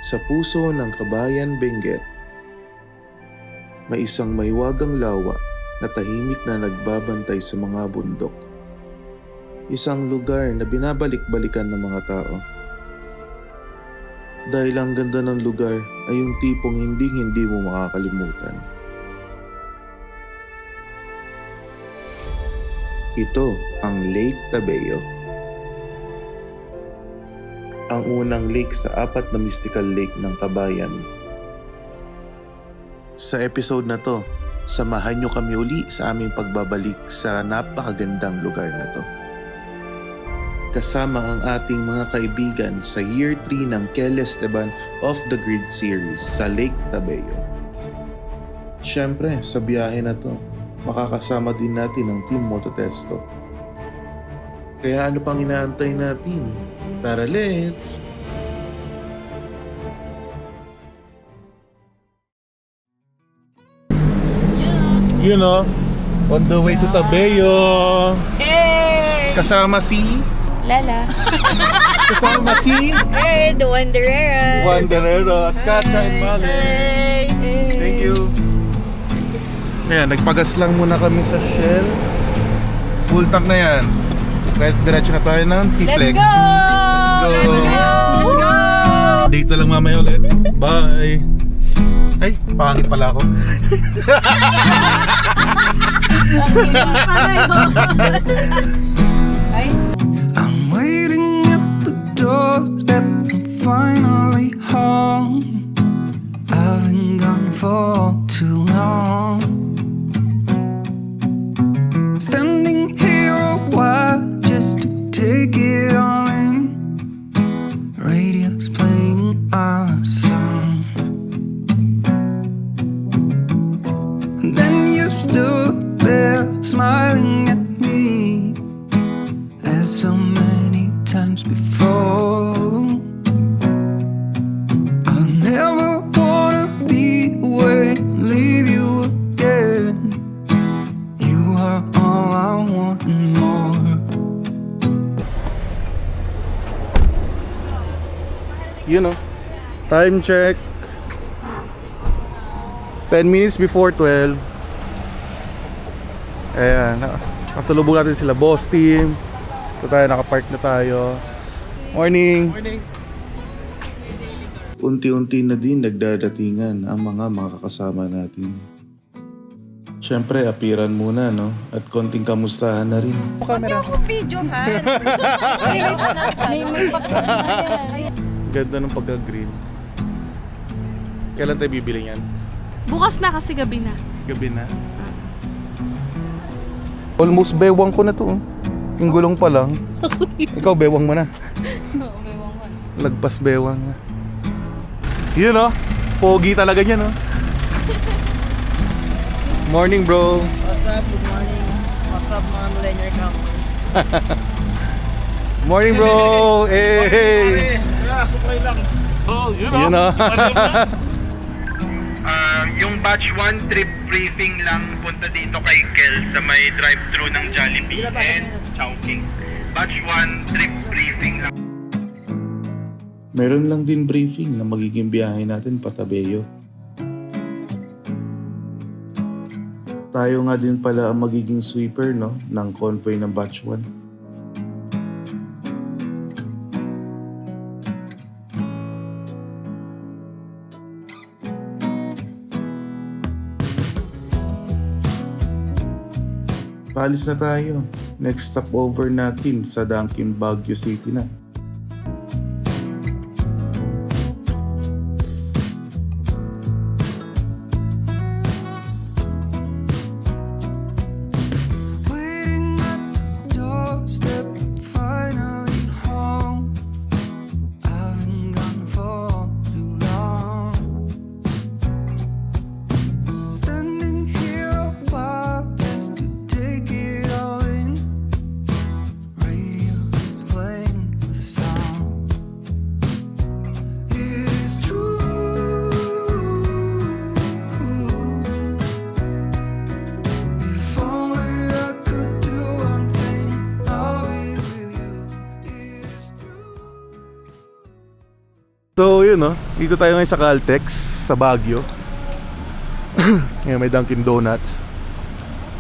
Sa puso ng Kabayan, Benguet, may isang maiwagang lawa na tahimik na nagbabantay sa mga bundok. Isang lugar na binabalik-balikan ng mga tao. Dahil ang ganda ng lugar ay yung tipong hindi mo makakalimutan. Ito ang Lake Tabeo. Ang unang lake sa 4 na mystical lake ng Kabayan. Sa episode na to, samahan nyo kami uli sa aming pagbabalik sa napakagandang lugar na to. Kasama ang ating mga kaibigan sa Year 3 ng Kel Esteban Off the Grid series sa Lake Tabeo. Siyempre, sa biyahe na to, makakasama din natin ang Team Mototesto. Kaya ano pang inaantay natin? Tara, let's! You know, on the way to Tabeo. Hey! Kasama si... Lala. Kasama si... Hey, the Wandereras. Wandereras, Katja and Male. Hey. Thank you. Ayan, nagpagas lang muna kami sa Shell. Full tank na yan. Diretso na tayo ng T-Flex. Let's go! Let's go! Let's go! Date na lang mamaya ulit. Bye! Ay, pangit pala ako. I'm waiting at the doorstep, I'm finally home. I've been gone for too long. Standing here a while just to take it all in. Radio's playing our song. And then you stood there smiling at me as so many times before. I'll never wanna be away, leave you again. You are all I want and more. You know, time check. 10 minutes before 12. Ayan, kasalubong natin sila boss team. So tayo, nakapark na tayo. Morning! Morning! Unti-unti na din nagdadatingan ang mga makakasama natin. Siyempre, apiran muna, no? At konting kamustahan na rin. Camera. Huwag mo videohan. May patuloy. Ganda ng pagka-green. Kailan tayo bibili yan? Bukas na kasi gabi na. Gabi na. Almost bewang ko na to. Yung gulong pa lang. Ikaw bewang mo na. Oo, bewang ko. Lagpas bewang na. Yun no? Pogi talaga niya no? Morning bro. What's up? Good morning. What's up mga millennial campers? Morning bro. Hey. Supply lang. Oh, yun no? Yung batch 1 trip briefing lang punta dito kay Kel sa may drive-thru ng Jollibee and Chowking. Batch 1 trip briefing lang. Meron lang din briefing na magiging biyahe natin pa Tabeo. Tayo nga din pala ang magiging sweeper no ng convoy ng batch 1. Paalis na tayo. Next stopover natin sa Dunkin Baguio City na. Waiting at the doorstep, finally home. I've been gone for too long. Standing here a while just to take it all in. Radio is playing the So yun no, dito tayo ngayon sa Caltex sa Baguio. Ngayon may Dunkin Donuts.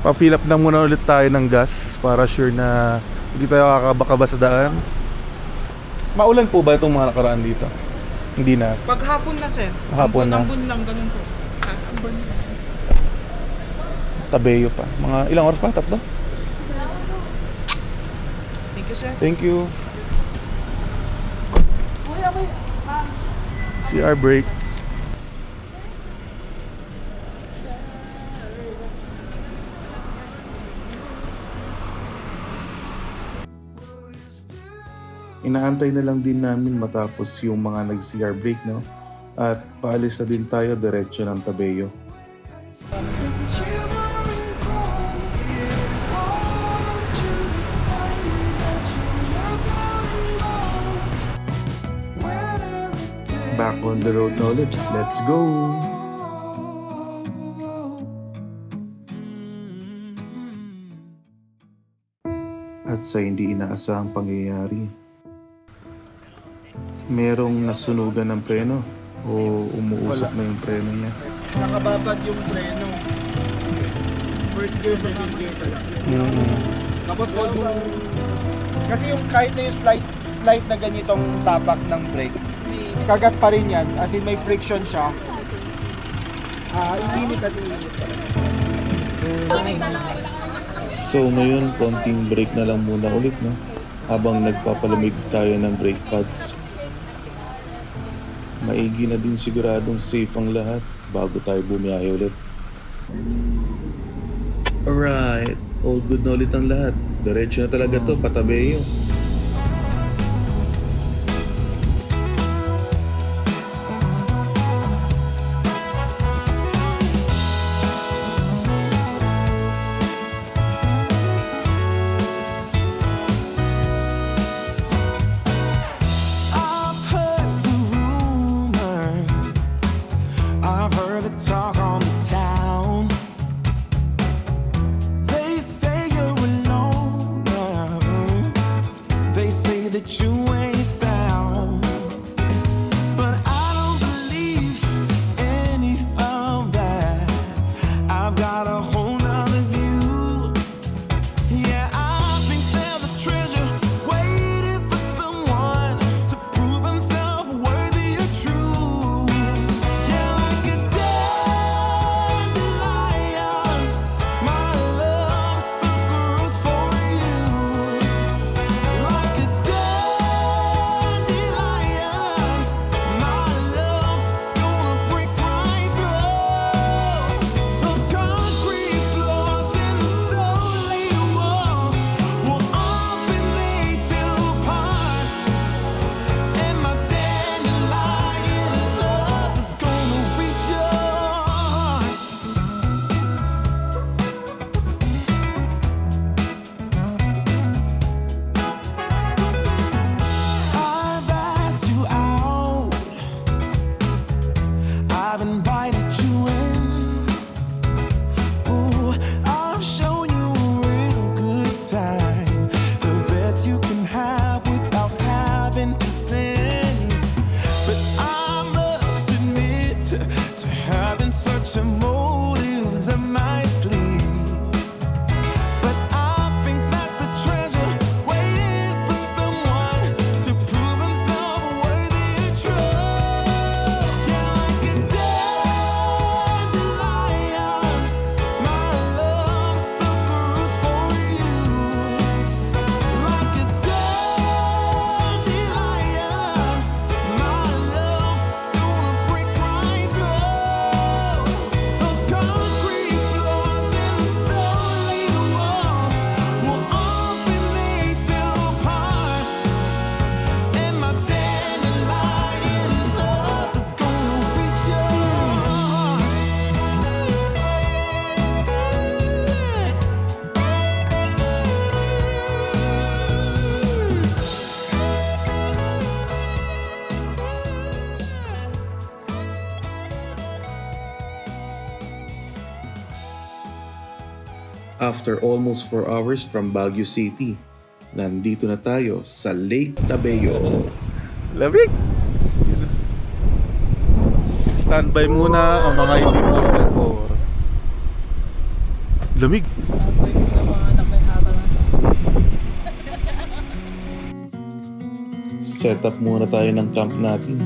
Pa-fill up na muna ulit tayo ng gas para sure na hindi tayo kakabakaba sa daan. Maulan po ba itong mga nakaraan dito? Hindi na. Paghapon na, sir. Hapon na. Ambon lang, ganun po. Tabeyo pa. Mga ilang oras pa? 3? Thank you, sir. Thank you. CR break. Inaantay na lang din namin matapos yung mga nag-CR break, no? At paalis na din tayo diretso ng Tabeyo. Back on the road na ulit. Let's go! At sa hindi inaasahang pangyayari, merong nasunugan ng preno o umuusok na yung preno niya. Nakababad yung preno. First gear, second gear talaga. Tapos wag mo... Kasi yung kahit na yung slight na ganitong tapak ng brake, kagat pa rin yan, as in may friction siya. Iinit at iinit pa rin. So ngayon, konting break na lang muna ulit, no? Habang nagpapalamig tayo ng brake pads. Maigi na din siguradong safe ang lahat bago tayo bumiyahe ulit. Alright, all good na ulit ang lahat. Diretso na talaga to, Patabeyo. I've heard the rumor, I've heard the talk on the town. They say you're alone now. They say that you ain't sound. But I don't believe any of that. I've got a whole nother view. Yeah, I think there's a treasure waiting for someone to prove himself worthy or true. Yeah, like a dandelion, my love stuck roots for you. Like a dandelion, my love's gonna break right through those concrete floors and the solid walls. Will all be made to part, and my dandelion love is gonna reach your heart. I've asked you out, I've invited you in. Ooh, I've shown you a real good time, the best you can have without having to sin. But I must admit to having such a motives up my sleeve. But I think that the treasure waiting for someone to prove himself worthy and true. Yeah, like a dandelion, my love stuck roots for you. Like a dandelion, my love's gonna break right through those concrete floors and the solid walls. Will all be made to part, and my dandelion love is gonna reach your heart. After almost 4 hours from Baguio City, nandito na tayo sa Lake Tabeyo. Lamig! Standby muna ang mga hindi 4x4. Lamig. Standby ko na mga anak ng hatanas. Set up muna tayo ng camp natin.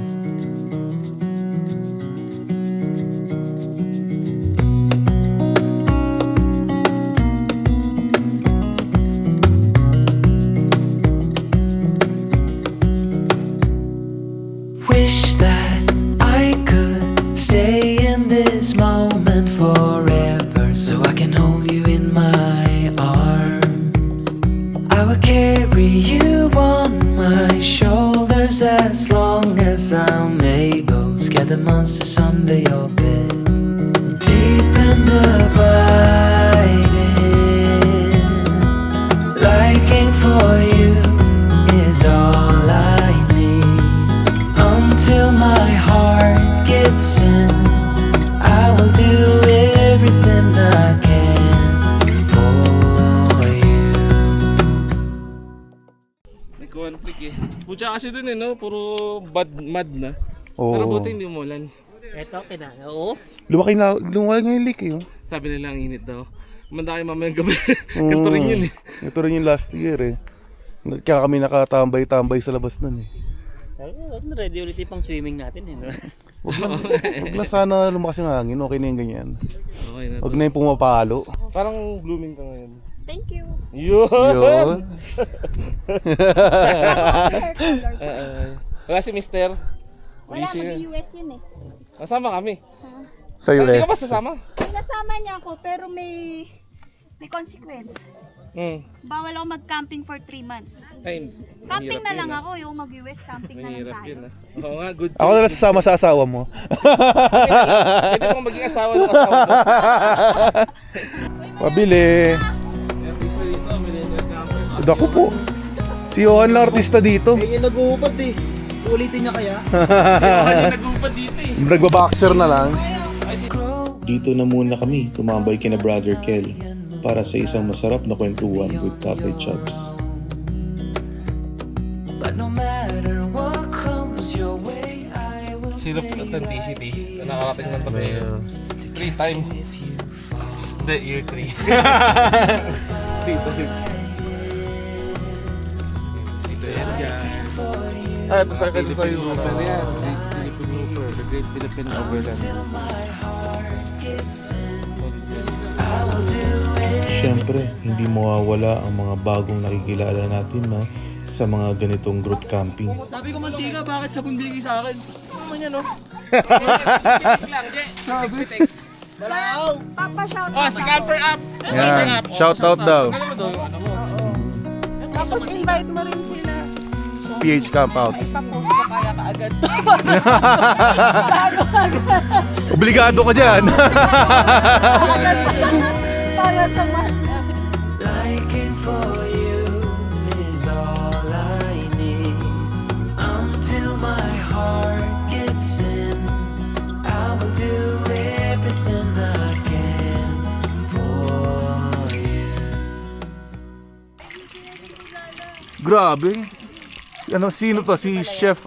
Wish that I could stay in this moment forever, so I can hold you in my arms. I will carry you on my shoulders as long as I'm able. Scare the monsters under your bed. Deep and abiding, liking for you is all I need. Until my heart gives in, I will do everything I can for you. May conflict eh. Pucha kasi dun eh, no? Puro mad na. Oo. Pero buti hindi umulan. Eto, oo. Lumaki nga yung leak eh. Oh. Sabi nila ang init daw. Manda kayo mamayang gabi. Ganito rin yun eh. Ito rin yung last year eh. Kaya kami nakatambay-tambay sa labas nun eh. Ready ulit yung pang swimming natin eh. Huwag na sana lumakas yung hangin. Okay na yung ganyan. Okay na Huwag to. na yung pumapalo. Parang blooming ka ngayon. Thank you. Yun! Yun. Wala si Mister. Wala, Busy na. mag-US yun eh. Kasama kami. Sa Hindi US. ka ba sasama? Nasama niya ako pero may consequence. Bawal ako mag-camping for 3 months. Ay, Camping na mahirap lang yun, ako, yung mag-US camping na lang Mahirap tayo. yun ah. Oo nga, good Ako na lang sasama sa asawa mo. Pwede kong maging asawa ng asawa mo. Pabili. Yan, isa dito, millennial campers. Ako po. Si Johan lang artista dito. Eh, yung nag-uupad eh. Ulitin niya kaya? Kasi nag-upad dito eh. Nagbaboxer na lang. Dito na muna kami tumambay kina Brother Kel para sa isang masarap na kwentuhan with Tatay Chubbs. But no matter what comes your way, I will Zero authenticity. Nakakating ng tabi. 3 times. The year 3. Dito yan dyan. Ay, pasakay tayo Grouper yan. Philippine Grouper. The Great Philippine Overland. Siyempre, hindi mawawala ang mga bagong nakikilala natin na sa mga ganitong group camping. Sabi ko mantika, bakit sabon binigay sa akin? Ano yan no? Papa shout Oh, si Camper Up! Yan, shout out daw. Tapos invite mo rin sila. PH Camp Out. Ipapost ko kaya kaagad. Obligado ka dyan. Para sa mga. Liking for you is all I need. Until my heart gives in, I will do everything I can for you. Grabe. Sino to? Si Chef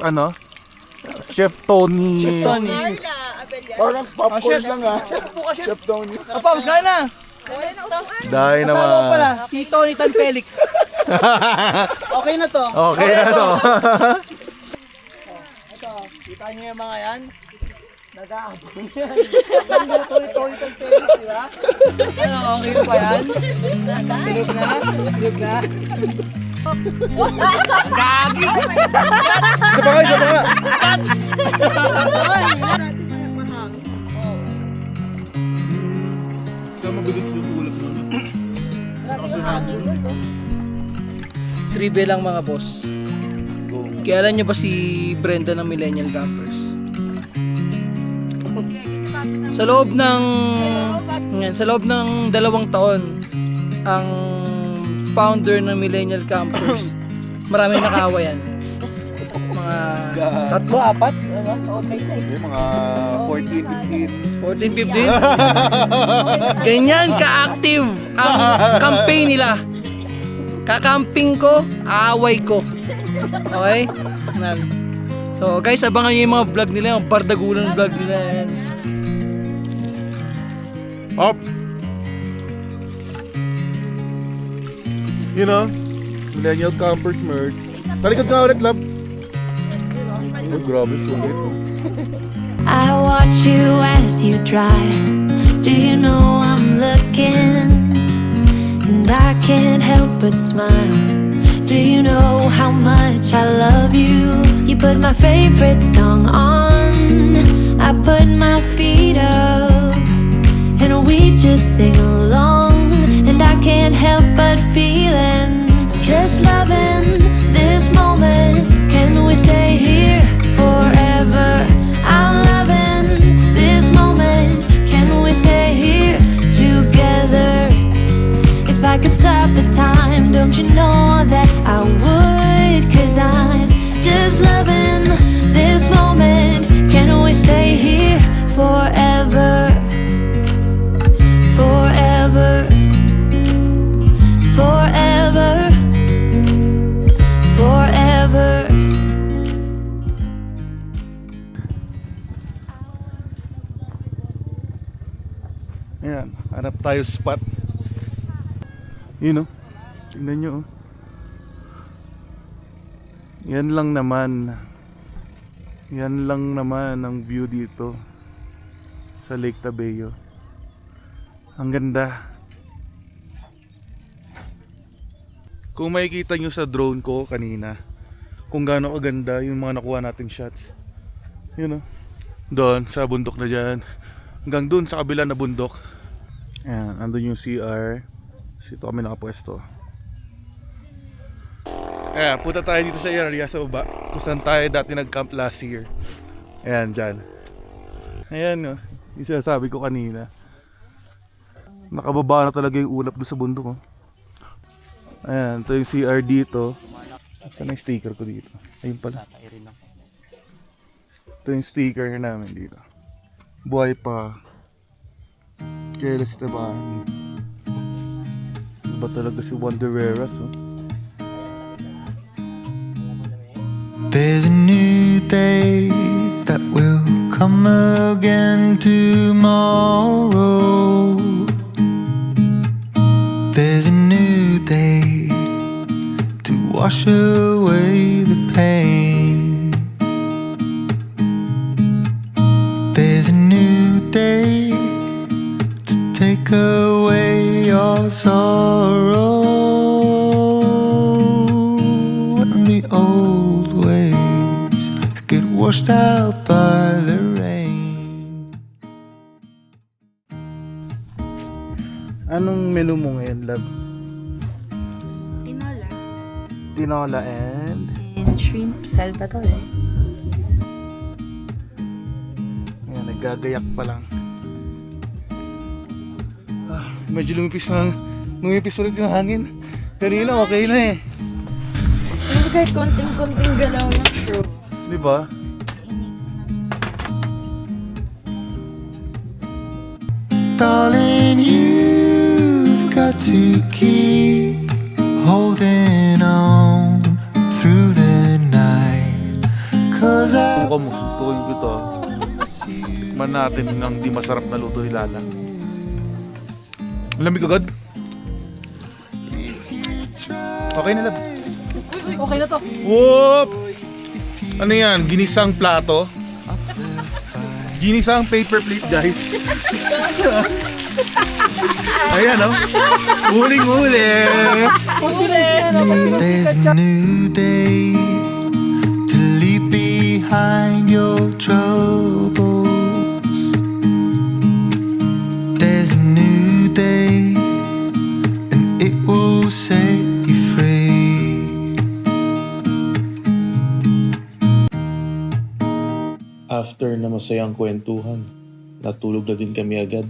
Chef Tony. Parang popcorn lang ah. Chef Tony. Pops, kaya na! Dahil Kasama ko pala, naman. si Tony Tan Felix. Okay na to. Okay na to. Kita niyo yung mga yan? Nag-aabang yan. Tony Tan Felix, di ba? Ano, okay na ba yan? Silog na? Silog na? Gagi! Isa pa nga, isa pa nga. Trivia lang mga boss. Kilala niyo ba si Brenda ng Millennial Campers? Sa loob ng 2 taon, ang founder ng Millennial Campers, maraming nakahawayan. Mga 3, 4? Mga 14, 15? Ganyan ka-active ang campaign nila. Kakamping ko, aaway ko. Okay? So, So guys, abangan nyo yung mga vlog nila, yung bardagulan vlog nila yan. Up! You know, Millennial Campers merch. Talikod ka ulit, love. Oh, grabe, sulit. I watch you as you drive. Do you know I'm looking? And I can't help but smile. Do you know how much I love you? You put my favorite song on. I put my feet up, and we just sing along. And I can't help but feeling, just loving this moment. Can we stay here forever? I'm loving this moment. Can we stay here together? If I could stop the time, don't you know that I would? 'Cause I'm just loving this moment. Can we stay here forever? Forever. Forever. Forever. Ayan, hanap tayo spot. Yun, oh. Tingnan nyo, oh. Yan lang naman. Yan lang naman ang view dito sa Lake Tabeo. Ang ganda. Kung makikita nyo sa drone ko kanina, kung gaano kaganda yung mga nakuha nating shots. Yun, oh. Doon sa bundok na dyan, hanggang doon sa kabila na bundok. Ayan, andun yung CR. Dito kami nakapwesto. Ayan, punta tayo dito sa area sa baba, kung saan tayo dati nag-camp last year. Ayan, dyan. Ayan, no, yung sinasabi ko kanina. Nakababa na talaga yung ulap doon sa bundok, oh. Ayan, ito yung CR dito. Saan yung sticker ko dito? Ayun pala. Ito yung sticker namin dito. Buhay pa. Keles Esteban. Iba talaga si Wandereras, oh. There's a new day that will come again tomorrow. There's a new day to wash away the pain. There's a new day to take away your sorrow. And the old ways get washed out by the rain. Anong menu mo ngayon, love? Tinola. Tinola and And shrimp Salvatore. ayan, nagagayak pa lang. Medyo lumipis ulit yung hangin. Kanina okay na eh. Kahit konting-konting galaw lang, sure. Di ba? Darling, you've got to keep holding on through the night. 'Cause I Tukoy kita. Tikman natin ng di masarap na luto ni Lala. Lamig agad. Okay na, love. Okay na to. Whoop! Ano yan? Ginisang plato? Ginisang paper plate, guys. Ayan, oh. Huling-huli. there's a new day to leave behind your troubles. There's a new day and it will set you free. After na masayang kwentuhan, natulog na din kami agad.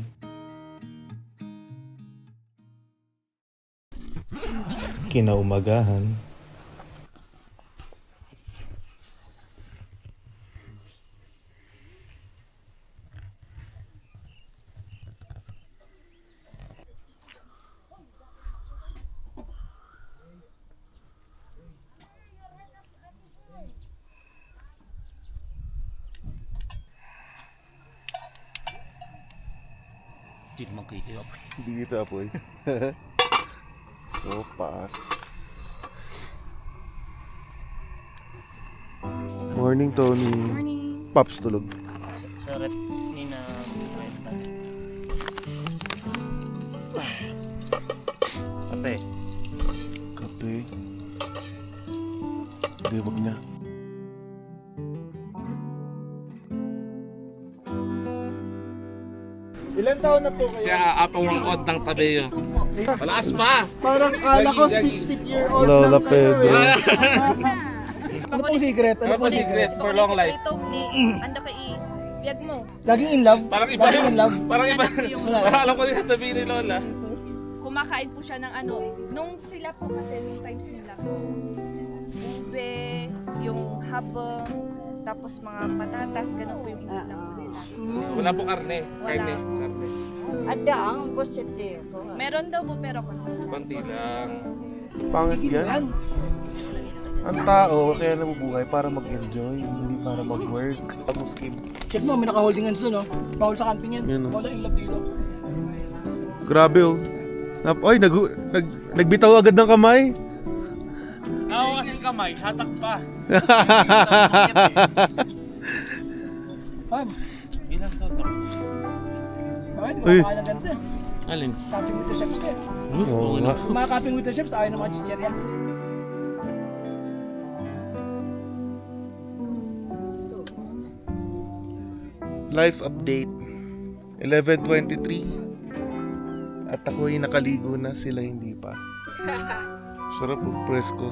Kinaumagahan, Hindi kita apoy. Sopas. Morning, Tony. Morning. Paps tulog. Sa rep ni na kape. Kape. Hindi, wag niya. Ilan taon na po kayo? Siya apong wangod ng tabi yun. Malakas pa! Parang kala ko 60-year-old Lola lang kayo. Pedro. Ano pong secret? Ano po secret for long life? Ito ni anda ka biyag mo. Laging in love? Parang iba Laging in love? Parang iba. Yung Parang alam ko din sasabihin ni Lola. kumakain po siya ng ano, nung sila po kasi nung times nila. Ube, yung habang, tapos mga patatas, ganun po yung inilam po nila. Wala po karne. Wala. Karne. Meron daw po pero konti. Konti lang. Pangit yan. Ang tao kaya nabubuhay para mag-enjoy, hindi para mag-work. Muskim. Check mo, may naka-holding hands doon, oh. Bawal sa camping yan. Yun, oh. Wala in love dito. Grabe oh. Oy, nagbitaw agad ng kamay. Ako kasi kamay, hatak pa. Ma'am, Ilan taon tapos? bakit? Uy. Kumakain ng ganito. Alin? Camping with the chefs ka. Oo nga. Mga camping with the chefs, ayaw ng mga chicherya. Life update. 11:23. At ako ay nakaligo na, sila hindi pa. Sarap oh, presko.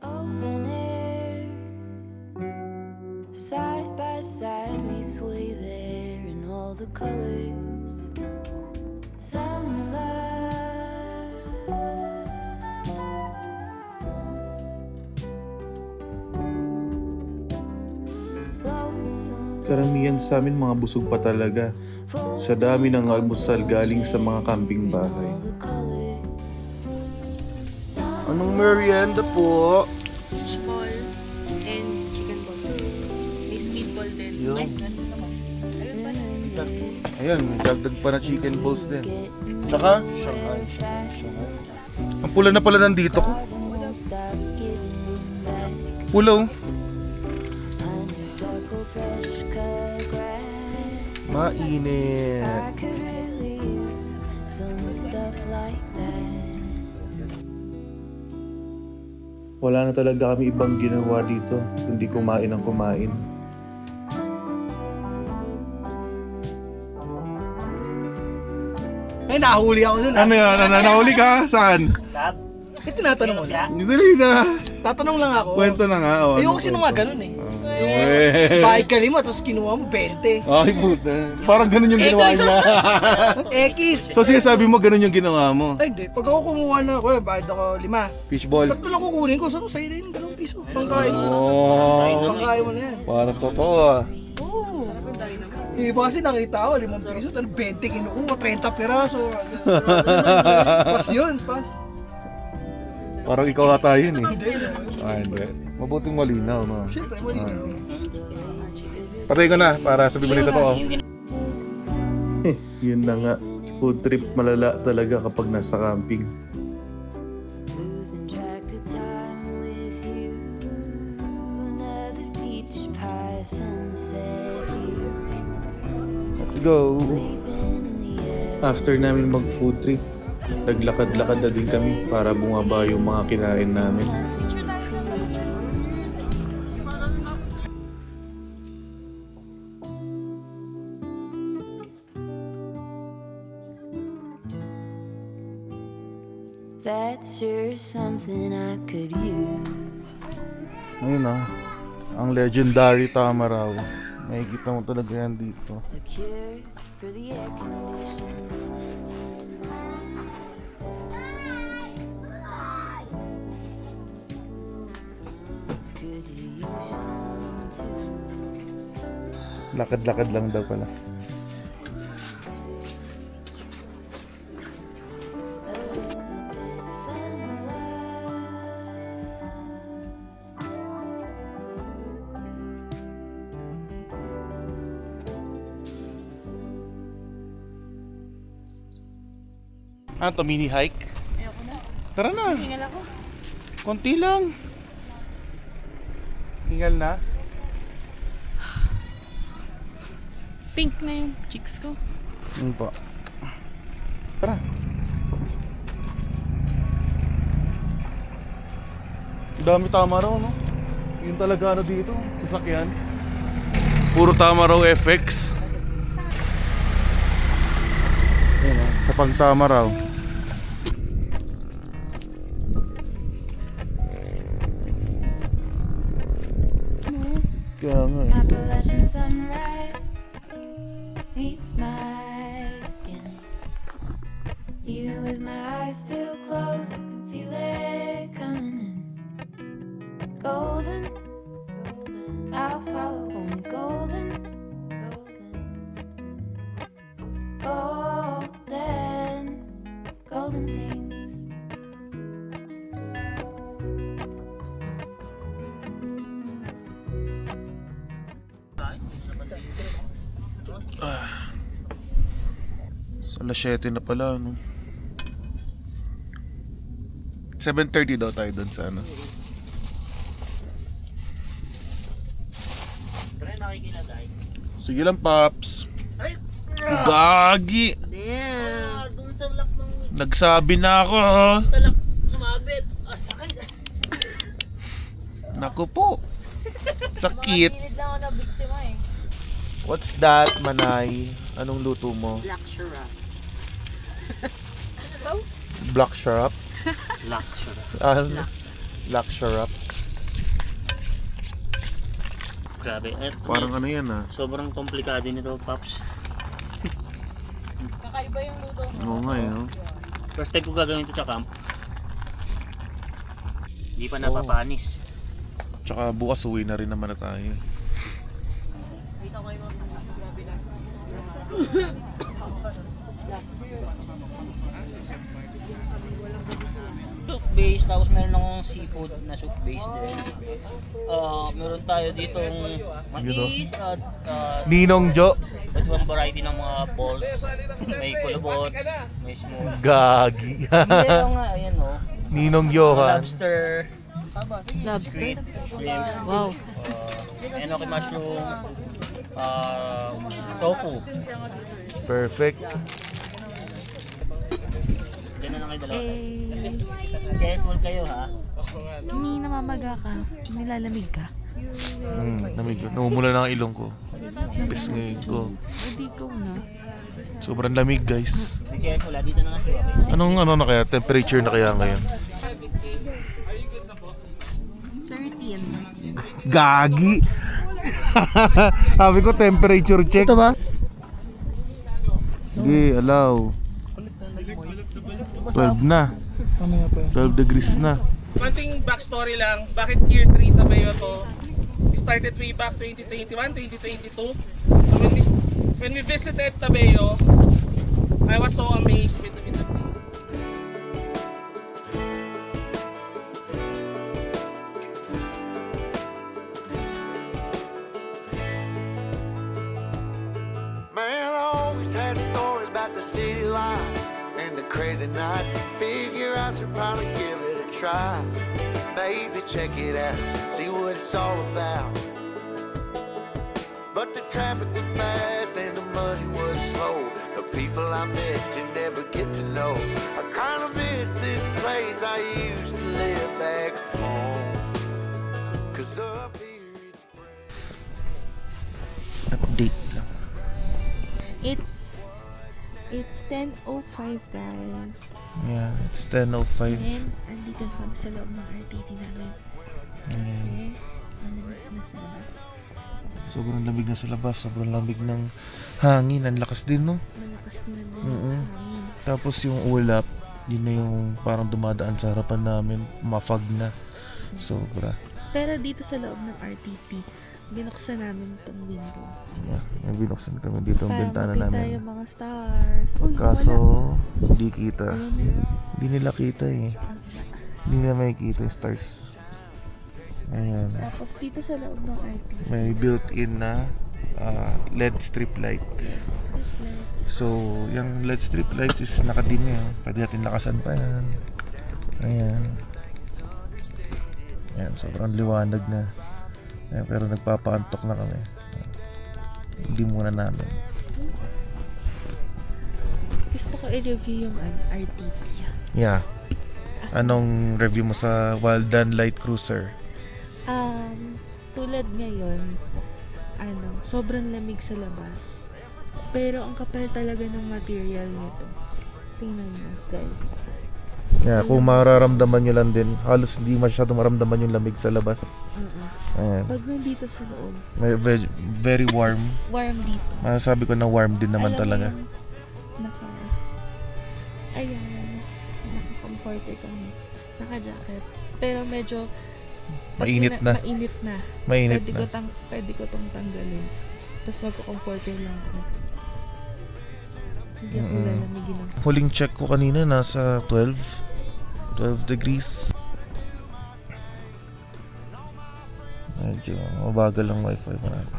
Open air, side by side we sway there in all the colors. Some love, lonesome Karamihan sa amin mga busog pa talaga. Sa dami ng almusal galing sa mga camping bahay. all the colors. Anong merienda po? Fishball and chicken ball. May speedball din. Yun. Ay, ganun naman. Ayun pala. Ayan, may dagdag pa na chicken balls din. Tsaka, Shanghai. Ang pula na pala nandito ko. Won't stop giving back. Pula oh. Honeysuckle, fresh cut grass. Mainit. I could really use some stuff like that. Wala na talaga kami ibang ginawa dito, kundi kumain ng kumain. Ay, nahuli ako dun. Ano yan? Nahuli ka? Saan? Eh, tinatanong mo na. Dali na. Tatanong lang ako. Kwento na nga. Oh, Ayoko kasi nung nga ganun eh. Eh. Bayad ka lima, tapos kinuha mo 20. Ay, puta. Parang ganun yung ginawa niya. Ekis! So, sinasabi mo ganun yung ginawa mo? Ay, hindi. Pag ako kumuha na ako, bayad ako 5. Fishball. Tatlo lang kukunin ko. Sabi ko, sa'yo na yun, 2 piso. Pangkain mo. Oh, Pangkain mo na yan. parang totoo ah. Oo. Yung iba kasi nakita ko, 5 piso, 20 kinukuha, 30 piraso. Pas yun, pas. Parang ikaw ata yun eh. Hindi. Ah, hindi. Mabuting malinaw, no? Siyempre, malinaw. Patay ko na para sabi mo nito totoo. Yun na nga. Food trip malala talaga kapag nasa camping. Losing track of time with you. Another peach pie sunset view. Let's go! Sleeping in the air. After namin mag food trip, naglakad-lakad na din kami para bumaba yung mga kinain namin. That's sure something I could use. Ayun ah, ang legendary Tamaraw. Makikita mo talaga yan dito. A cure for the air conditioning. Could you use some too? Lakad-lakad lang daw pala. A little bit of sunlight. Ano to, mini hike? Ayoko na. Tara na. Hingal ako. Konti lang. Hingal na. Pink na yung cheeks ko. Yun po. Tara. Dami tama raw, no? Yun talaga ano dito, sasakyan. Puro tama raw FX. Ayun, sa pagtama raw. Kaya nga eh. Appalachian sunrise meets my skin. Even with my eyes still closed, I can feel it coming in. Golden, golden, I'll follow only golden, golden, golden things. Sa alas 7 na pala, no? 7:30 daw tayo doon sa ano. Sige lang, Paps. Gagi! Nagsabi na ako, ha? Sumabit. Sakit. Naku po. Sakit. Gilid lang ako na biktima eh. What's that, Manay? Anong luto mo? Black syrup. Black syrup? Black syrup. Black syrup. Grabe. Parang ano yan, ah. Sobrang komplikado nito, Paps. Kakaiba yung luto mo. Oo nga, eh, no? First time ko gagawin ito sa camp. Hindi pa napapanis. Tsaka bukas uwi na rin naman na tayo. Soup base, tapos meron akong seafood na soup base din. Meron tayo ditong mais at Ninong Jo. at ibang variety ng mga balls. May kulubot, may smooth. Gagi. Hindi yung nga, ayan o. Ninong Johan. Lobster. Squid. Shrimp. Wow. Enoki mushroom. Tofu. Perfect. Diyan na lang kayo dalawa. Careful kayo ha. Hindi namamaga ka. Nilalamig ka. Namig. Namumula na ang ilong ko. Pes ngayon ko. Hindi ko na. Sobrang lamig, guys. Be careful ha. Dito na nga si Waki. Anong ano na kaya? Temperature na kaya ngayon? 13. Gagi! Sabi ko temperature check. Ito ba? Sige, allow. 12 na. 12 degrees na. Konting backstory lang, bakit year 3 Tabayo to? We started way back 2021, 2022. So when we visited Tabayo, I was so amazed with the place. Man, I always had stories about the city life and the crazy nights. Figure I should probably give it a try. Maybe check it out, see what it's all about. But the traffic was fast and the money was slow. The people I met you never get to know. I kinda miss this place I used to live back home. 'Cause up here it's Update lang. It's 10:05 guys. Yeah, it's 10:05. And andito na kami sa loob ng RTT namin. Kasi malamig na sa labas. Sobrang lamig na sa labas. Sobrang lamig ng hangin. Ang lakas din, no? Malakas na din ang hangin. Tapos yung ulap, yun na yung parang dumadaan sa harapan namin. Mafag na. Sobra. Pero dito sa loob ng RTT, binuksan namin itong window. Yeah, may binuksan kami dito ang Para bintana makita namin. yung mga stars. Uy, Kaso, wala. hindi kita. Ayun na. Hindi nila kita eh. Hindi nila makikita yung stars. Ayan. Tapos dito sa loob ng RTT, May built-in na LED strip lights. So, yung LED strip lights is nakadim eh. Pwede natin lakasan pa yan. Ayan. Ayan, sobrang liwanag na. Ayan, pero nagpapaantok na kami. Hindi muna namin. Gusto ko i-review yung RTT. Yeah. Anong review mo sa Waldan Light Cruiser? Tulad ngayon, sobrang lamig sa labas. Pero ang kapal talaga ng material nito. Tingnan mo, guys. Yeah, kung mararamdaman nyo lang din, halos hindi masyadong maramdaman yung lamig sa labas. Ayan. Pag nandito sa loob, Very warm. warm dito. Masasabi ko na warm din naman Alam mo talaga. yung ayan, naka-comforter kami. Naka-jacket. Pero medyo Mainit na. Mainit na. Mainit Pwede ko tong tanggalin. Tapos magko-comforter lang ako. Hindi ako lalamigin ng Huling check ko kanina nasa 12 degrees. Medyo mabagal ang wifi marami.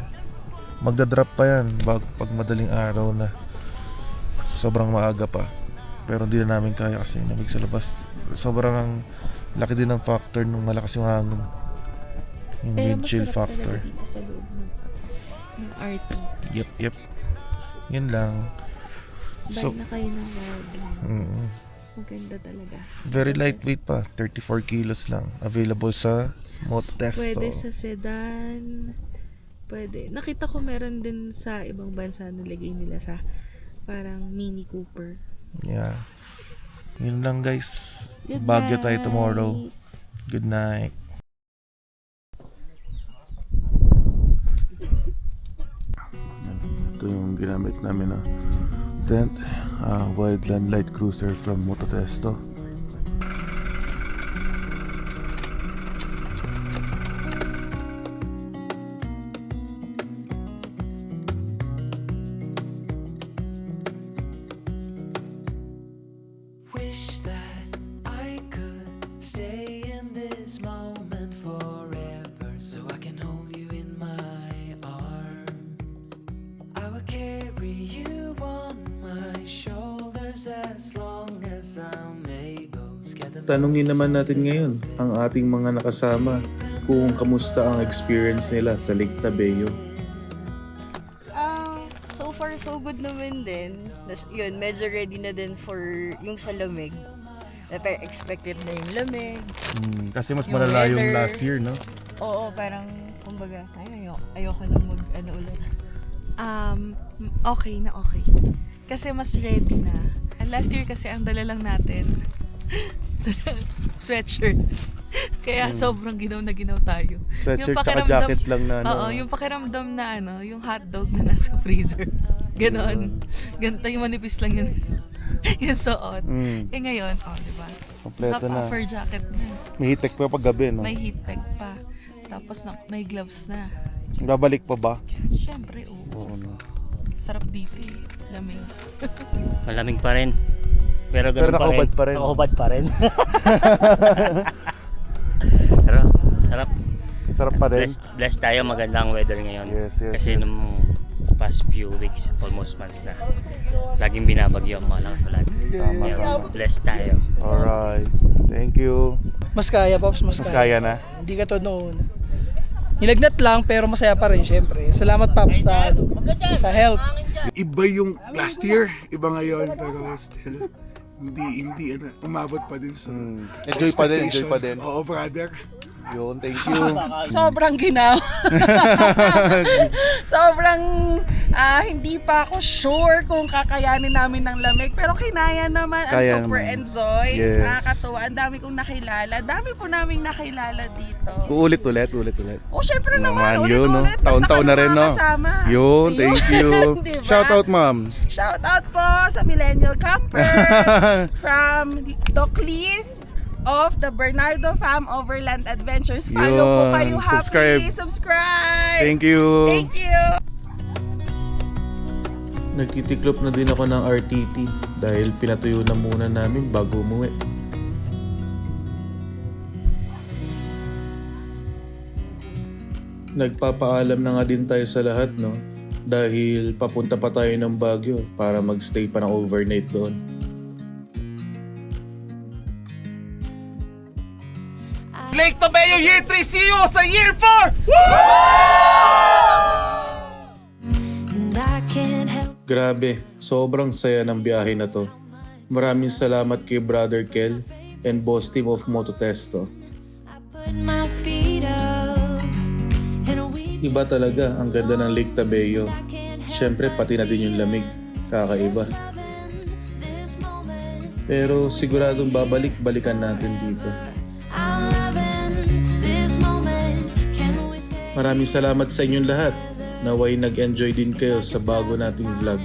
Magdadrop pa yan pag madaling araw na. Sobrang maaga pa. Pero hindi na namin kaya kasi lamig sa labas. Sobrang laki din ng factor nung malakas yung hangin. Yung wind chill factor. Pero masarap talaga dito sa loob ng RT. Yep. Yun lang. Buy na kayo ng Waldan. Maganda talaga. Very lightweight pa. 34 kilos lang. Available sa Mototesto. Pwede sa sedan. Pwede. Nakita ko meron din sa ibang bansa nilagay nila sa parang Mini Cooper. Yeah. Yun lang guys. Good Baguio tayo night. tomorrow. Good night. Ito yung ginamit namin na tent. Wildland Light Cruiser from Mototesto. Wish that I could stay in this moment forever, so I can hold you in my arm. I will carry you on my shoulders as long as I'm able. Tanungin naman natin ngayon ang ating mga nakasama kung kamusta ang experience nila sa Lake Tabeo. So far, so good naman din. Yun, medyo ready na din for yung sa lamig. Pero expected na yung lamig. Kasi mas Yung malala yung weather. last year, no? Oo, parang, kumbaga, ayoko na ulit. Okay na okay. Kasi mas ready na. And last year kasi ang dala lang natin sweatshirt. Kaya sobrang ginaw tayo. Sweatshirt tsaka jacket lang na Oo, yung pakiramdam na yung hotdog na nasa freezer. Ganon. Ganito yung manipis lang yun. Yung suot. Eh ngayon, diba? Kompleto na. Naka-puffer jacket na. May heat tech pa pag gabi, no? May heat tech pa. Tapos may gloves na. Babalik pa ba? Siyempre, Oo, no. sarap dito eh. Lamig. Malamig pa rin. Pero nakahubad pa rin. Nakahubad pa rin. Pero sarap. Sarap pa rin. Blessed tayo, magandang weather ngayon. Yes. Kasi nung past few weeks, almost months na, laging binabagyo ang malakas ulan. Tama. Blessed tayo. Alright. Thank you. Mas kaya, Pops, mas kaya. na? Hindi ka to noon. Nilagnat lang pero masaya pa rin syempre. Salamat, Pops, sa help. Iba yung last year, iba ngayon, pero still hindi umabot pa din sa Enjoy pa expectation. din. Oo, brother. Yun, thank you. Sobrang ginaw. Sobrang hindi pa ako sure kung kakayanin namin ng lamig. Pero kinaya naman. Kaya super naman. enjoy. Yes. Nakakatuwa. Ang dami kong nakilala. Dami po naming nakilala dito. Ulit. Oh, syempre naman. Yun, no? Ulit-ulit. Taon-taon na rin, no? Kasama. Yun, thank you. Diba? Shout out, ma'am. Shout out po sa Millennial Campers from Doc Liz of the Bernardo Fam Overland Adventures. Follow po kayo. Happy. Subscribe. Thank you. Thank you. Nagtitiklop na din ako ng RTT dahil pinatuyo na muna namin bago umuwi. Nagpapaalam na nga din tayo sa lahat, no? dahil papunta pa tayo ng Baguio para magstay pa ng overnight doon. Lake Tabeo Year 3, see you sa Year 4! Grabe, sobrang saya ng biyahe na to. Maraming salamat kay Brother Kel and Boss Team of Mototesto. Iba talaga ang ganda ng Lake Tabeo. Siyempre pati na din yung lamig, kakaiba. Pero siguradong balikan natin dito. Maraming salamat sa inyong lahat. Naway nag-enjoy din kayo sa bago nating vlog.